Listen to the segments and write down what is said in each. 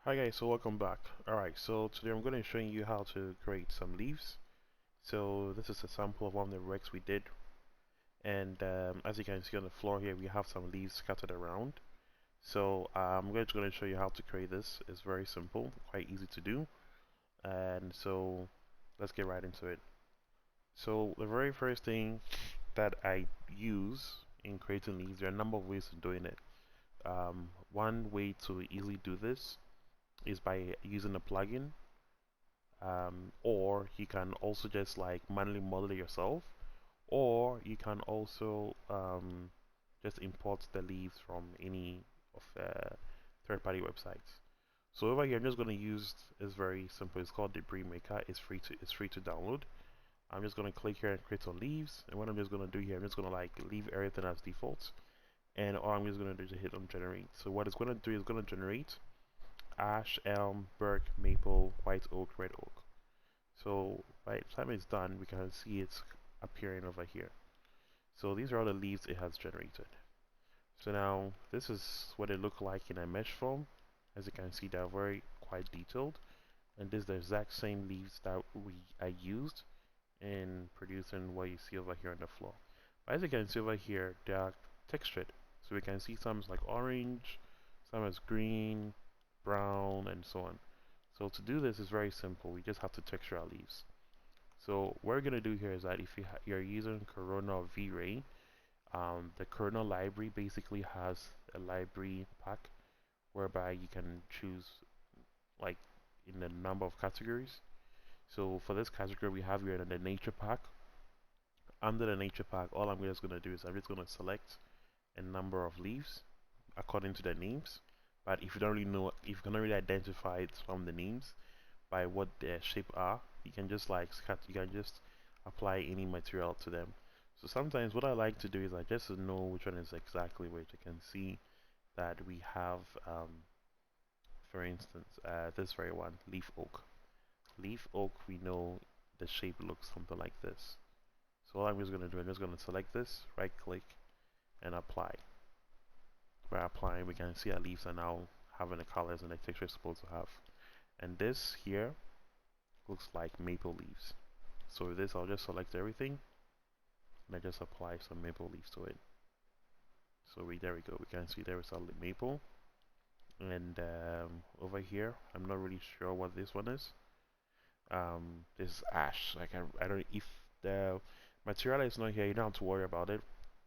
Hi guys, so welcome back. Alright, so today I'm going to show you how to create some leaves. So this is a sample of one of the works we did, and as you can see on the floor here we have some leaves scattered around. So I'm just going to show you how to create this. It's very simple, quite easy to do, and so let's get right into it. So the very first thing that I use in creating leaves, there are a number of ways of doing it. One way to easily do this is by using a plugin, or you can also just like manually model it yourself, or you can also just import the leaves from any of third-party websites. So over here, I'm just going to use, it's very simple. It's called Debris Maker. It's free to download. I'm just going to click here and create some leaves, and what I'm just going to do here, I'm just going to like leave everything as default, and all I'm just going to do is hit on generate. So what it's going to do is going to generate ash, elm, birch, maple, white oak, red oak. So by the time it's done, we can see it's appearing over here. So these are all the leaves it has generated. So now this is what it looked like in a mesh form. As you can see, they're very quite detailed, and this is the exact same leaves that I used in producing what you see over here on the floor. But as you can see over here, they are textured. So we can see some is like orange, some is green, brown, and so on. So to do this is very simple. We just have to texture our leaves. So what we're gonna do here is that if you're using Corona or V-Ray, the Corona library basically has a library pack whereby you can choose like in a number of categories. So for this category, we have here in the nature pack. Under the nature pack, all I'm just gonna do is I'm just gonna select a number of leaves according to their names. But if you don't really know, if you cannot really identify it from the names by what their shape are, you can just like you can just apply any material to them. So sometimes what I like to do is I just know which one is exactly which. I can see that we have, for instance, this very one, leaf oak. Leaf oak, we know the shape looks something like this. So all I'm just going to do, I'm just going to select this, right click, and apply. By applying, we can see our leaves are now having the colors and the texture it's supposed to have. And this here looks like maple leaves. So with this, I'll just select everything and I just apply some maple leaves to it. So there we go. We can see there is a maple, and over here, I'm not really sure what this one is. This is ash. Like I don't. If the material is not here, you don't have to worry about it.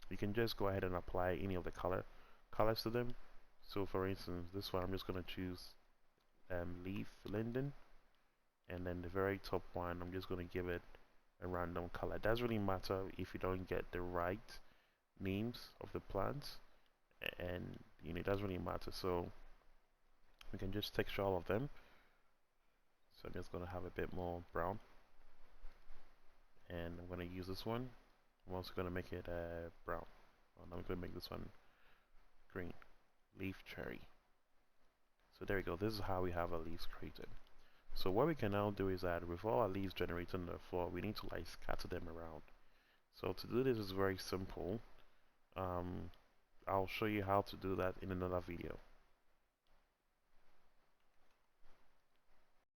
You can just go ahead and apply any of the colors to them. So for instance, this one I'm just gonna choose leaf linden, and then the very top one I'm just gonna give it a random color. It doesn't really matter if you don't get the right names of the plants, and it doesn't really matter. So we can just texture all of them. So I'm just gonna have a bit more brown, and I'm gonna use this one. I'm also gonna make it brown. And I'm gonna make this one green, leaf cherry. So there we go. This is how we have our leaves created. So what we can now do is that with all our leaves generated on the floor, we need to like scatter them around. So to do this is very simple. Um, I'll show you how to do that in another video.